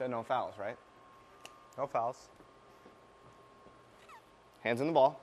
said no fouls, right? No fouls. Hands in the ball.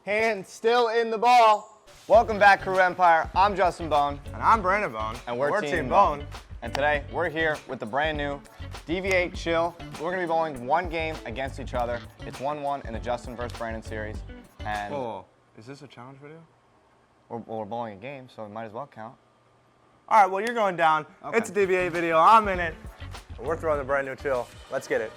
Hands still in the ball. Welcome back, Crew Empire. I'm Justin Bohn. And I'm Brandon Bohn. And we're Team Bohn. And today, we're here with the brand new DV8 Chill. We're going to be bowling one game against each other. It's 1-1 in the Justin versus Brandon series. And oh, is this a challenge video? we're bowling a game, so it might as well count. All right, well, you're going down. Okay. It's a DV8 video. I'm in it. We're throwing the brand new Chill. Let's get it.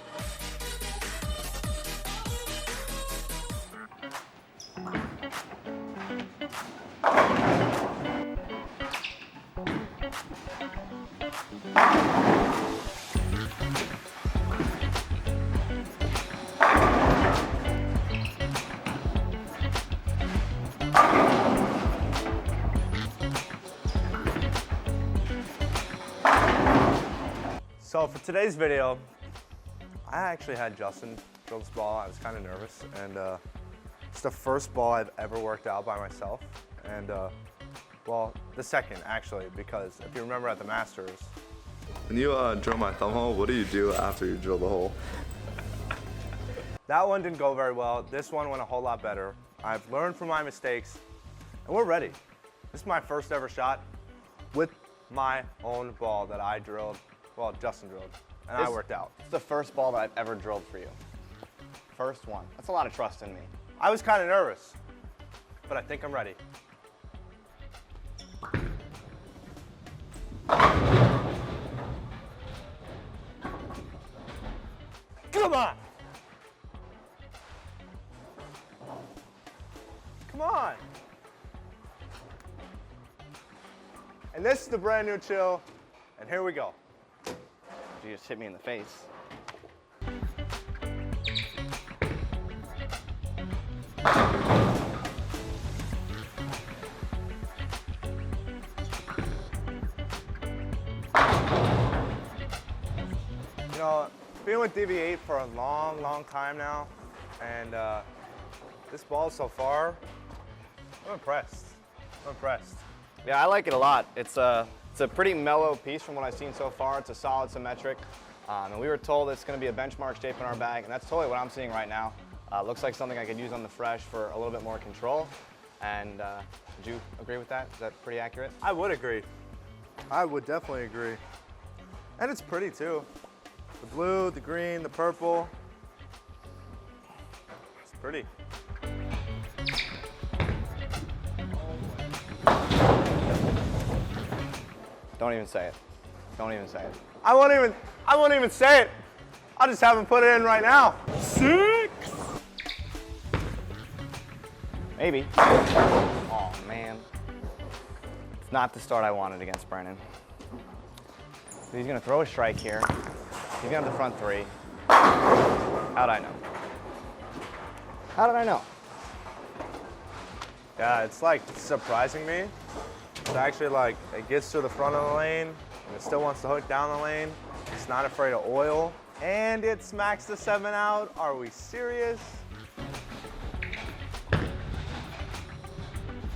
So for today's video, I actually had Justin drill this ball. I was kind of nervous, and it's the first ball I've ever worked out by myself. And well, the second actually, because if you remember at the Masters. When you drill my thumb hole, what do you do after you drill the hole? That one didn't go very well. This one went a whole lot better. I've learned from my mistakes, and we're ready. This is my first ever shot with my own ball that I drilled. Well, Justin drilled, and I worked out. It's the first ball that I've ever drilled for you. First one. That's a lot of trust in me. I was kind of nervous, but I think I'm ready. Come on! Come on! And this is the brand new Chill, and here we go. You just hit me in the face. You know, being with DV8 for a long, long time now, and this ball so far, I'm impressed. I'm impressed. Yeah, I like it a lot. It's a pretty mellow piece from what I've seen so far. It's a solid symmetric. And we were told it's going to be a benchmark shape in our bag, and that's totally what I'm seeing right now. Looks like something I could use on the fresh for a little bit more control. And would you agree with that? Is that pretty accurate? I would agree. I would definitely agree. And it's pretty too. The blue, the green, the purple. It's pretty. Don't even say it. Don't even say it. I won't even say it. I'll just have him put it in right now. 6. Maybe. Oh, man. It's not the start I wanted against Brandon. He's going to throw a strike here. He's going to have the front 3. How'd I know? How did I know? Yeah, it's like surprising me. It's actually like it gets to the front of the lane and it still wants to hook down the lane. It's not afraid of oil. And it smacks the 7 out. Are we serious?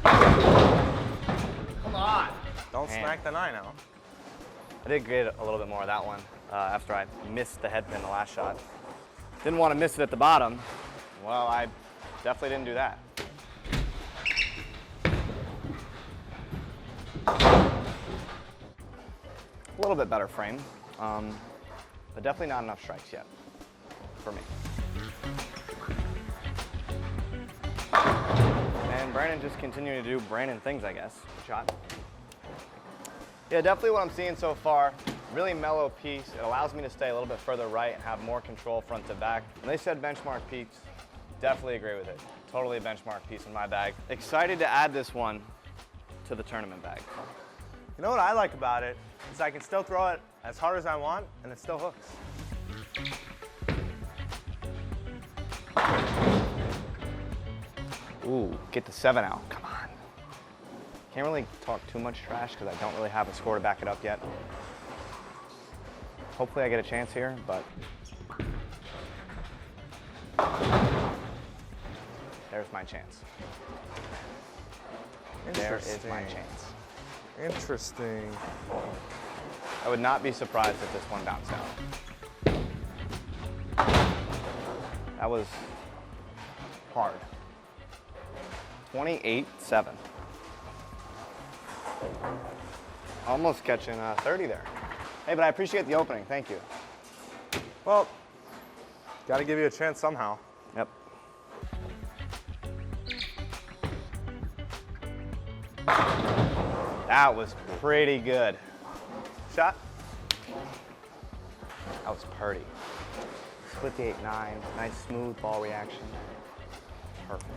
Come on. Don't smack the 9 out. I did get a little bit more of that one after I missed the head pin the last shot. Didn't want to miss it at the bottom. Well, I definitely didn't do that. A little bit better frame, but definitely not enough strikes yet for me. And Brandon just continuing to do Brandon things, I guess. Shot. Yeah, definitely what I'm seeing so far. Really mellow piece. It allows me to stay a little bit further right and have more control front to back. When they said benchmark piece, definitely agree with it. Totally a benchmark piece in my bag. Excited to add this one to the tournament bag. You know what I like about it is I can still throw it as hard as I want and it still hooks. Ooh, get the 7 out, come on. Can't really talk too much trash because I don't really have a score to back it up yet. Hopefully I get a chance here, but there's my chance. there is my chance. Interesting. I would not be surprised if this one bounced out. That was hard. 28-7. Almost catching 30 there. Hey, but I appreciate the opening. Thank you. Well, got to give you a chance somehow. Yep. That was pretty good. Shot. That was purty. Split the 8-9. Nice smooth ball reaction. Perfect.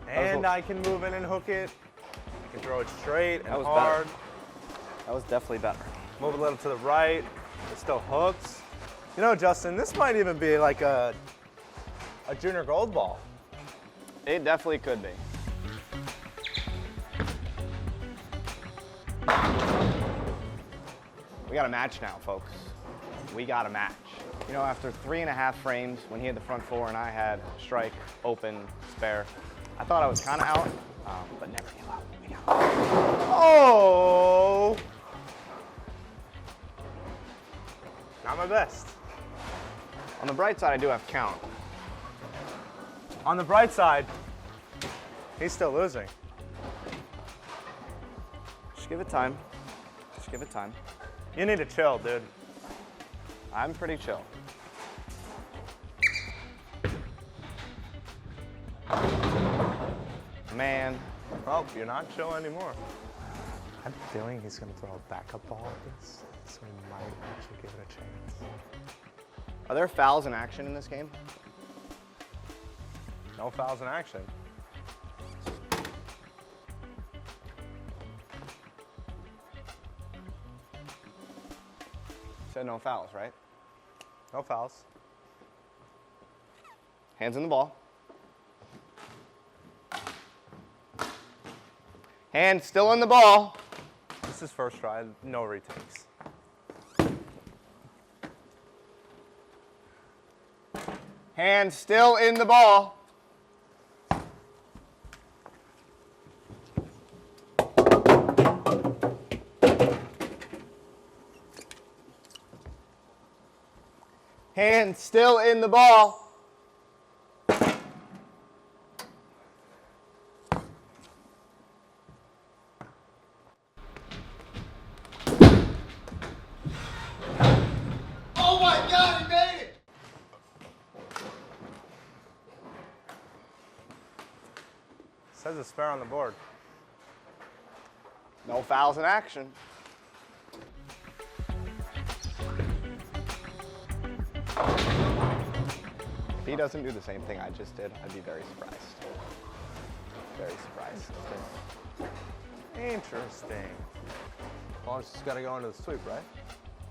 And I can move in and hook it. I can throw it straight and That was hard. better. That was definitely better. Move a little to the right. It still hooks. You know, Justin, this might even be like a junior gold ball. It definitely could be. We got a match now, folks. We got a match. You know, after 3.5 frames, when he had the front four and I had strike, open, spare, I thought I was kind of out, but never give up. We got Oh! Not my best. On the bright side, I do have count. On the bright side, he's still losing. Just give it time. Just give it time. You need to chill, dude. I'm pretty chill. Man. Oh, you're not chill anymore. I'm feeling he's going to throw a backup ball at this, so we might actually give it a chance. Are there fouls in action in this game? No fouls in action. Said no fouls, right? No fouls. Hands in the ball. Hand still in the ball. This is first try, no retakes. Hand still in the ball. Hand still in the ball. Oh my God, he made it! Says a spare on the board. No fouls in action. If he doesn't do the same thing I just did, I'd be very surprised. Very surprised. Interesting. Ball's just got to go into the sweep, right?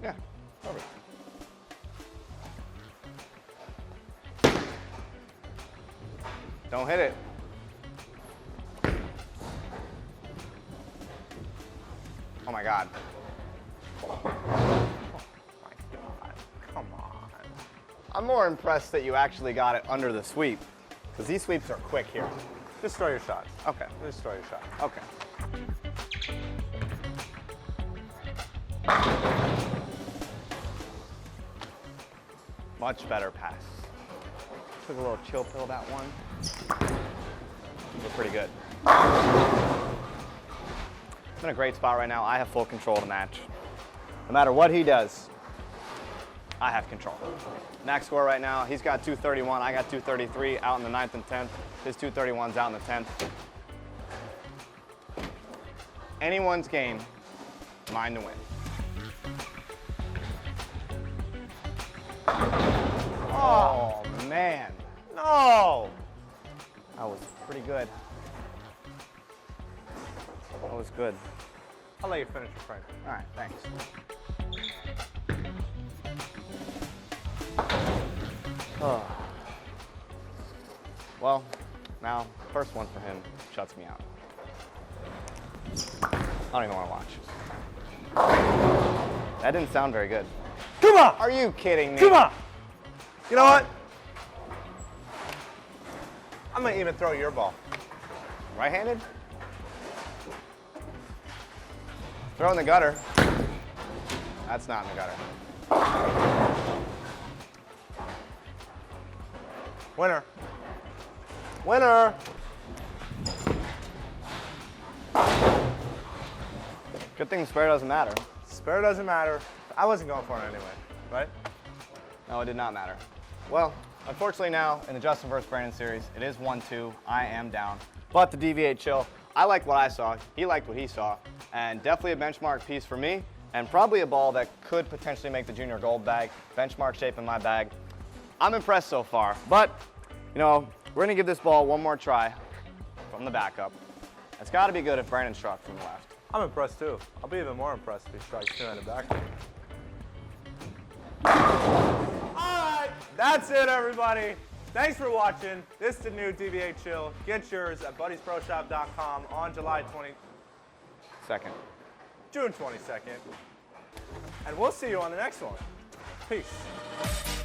Yeah, perfect. Don't hit it. Oh my God. Oh my God, come on. I'm more impressed that you actually got it under the sweep, because these sweeps are quick here. Just throw your shot. Okay, Just throw your shot. okay. Much better pass. Took a little chill pill that one. We're pretty good. It's in a great spot right now. I have full control of the match. No matter what he does, I have control. Max score right now, he's got 231, I got 233 out in the 9th and 10th. His 231's out in the 10th. Anyone's game, mine to win. Oh, man. No! That was pretty good. That was good. I'll let you finish your frame. All right, thanks. Oh. Well, now, first one for him shuts me out. I don't even want to watch. That didn't sound very good. Come on! Are you kidding me? Come on! You know what? I'm gonna even throw your ball. Right-handed? Throw in the gutter. That's not in the gutter. Winner. Winner. Good thing the spare doesn't matter. Spare doesn't matter. I wasn't going for it anyway, right? No, it did not matter. Well, unfortunately now, in the Justin vs. Brandon series, it is 1-2. I am down. But the DV8 chill, I liked what I saw. He liked what he saw. And definitely a benchmark piece for me, and probably a ball that could potentially make the junior gold bag. Benchmark shape in my bag. I'm impressed so far, but, you know, we're gonna give this ball one more try from the backup. It's gotta be good if Brandon struck from the left. I'm impressed too. I'll be even more impressed if he strikes two-handed back. Alright, that's it everybody. Thanks for watching. This is the new DV8 Chill. Get yours at buddysproshop.com on June 22nd. And we'll see you on the next one. Peace.